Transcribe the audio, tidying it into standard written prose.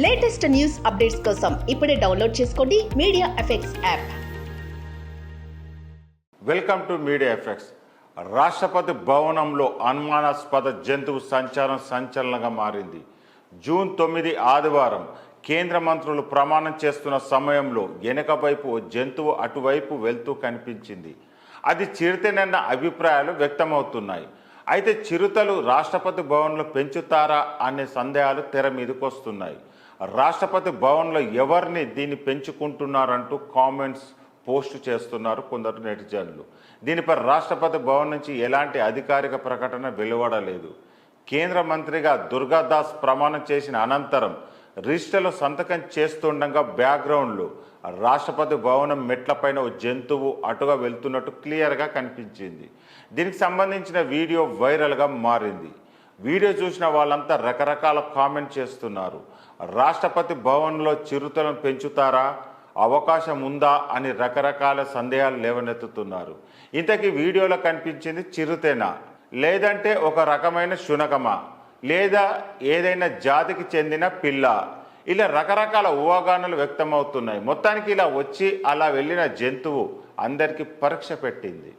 Latest news updates కోసం ఇప్పుడే download చేసుకోండి media effects app. Welcome to media effects. రాష్ట్రపతి భవనంలో అనుమానాస్పద జంతువు సంచలనంగా మారింది. జూన్ 9 ఆదివారం కేంద్ర మంత్రులు ప్రమాణం చేస్తున్న సమయంలో వెనుక వైపు ఓ జంతువు అటువైపు వెళ్తూ కనిపించింది. అది చిరుతేనన్న అభిప్రాయాలు వ్యక్తమవుతున్నాయి. అయితే చిరుతలు రాష్ట్రపతి భవన్లో పెంచుతారా అనే సందేహాలు తెర మీదకు వస్తున్నాయి. రాష్ట్రపతి భవన్లో ఎవరిని దీన్ని పెంచుకుంటున్నారంటూ కామెంట్స్ పోస్ట్ చేస్తున్నారు కొందరు నెటిజన్లు. దీనిపై రాష్ట్రపతి భవన్ నుంచి ఎలాంటి అధికారిక ప్రకటన వెలువడలేదు. కేంద్ర మంత్రిగా దుర్గాదాస్ ప్రమాణం చేసిన అనంతరం రిజిస్టర్లో సంతకం చేస్తుండగా బ్యాక్గ్రౌండ్లో రాష్ట్రపతి భవనం మెట్లపైన ఓ జంతువు అటుగా వెళ్తున్నట్టు క్లియర్గా కనిపించింది. దీనికి సంబంధించిన వీడియో వైరల్గా మారింది. వీడియో చూసిన వాళ్ళంతా రకరకాల కామెంట్ చేస్తున్నారు. రాష్ట్రపతి భవన్లో చిరుతలను పెంచుతారా, అవకాశం ఉందా అని రకరకాల సందేహాలు లేవనెత్తుతున్నారు. ఇంతకీ వీడియోలో కనిపించింది చిరుతేనా, లేదంటే ఒక రకమైన శునకమా, లేదా ఏదైనా జాతికి చెందిన పిల్ల? ఇలా రకరకాల ఊహాగానాలు వ్యక్తమవుతున్నాయి. మొత్తానికి ఇలా వచ్చి అలా వెళ్ళిన జంతువు అందరికీ పరీక్ష పెట్టింది.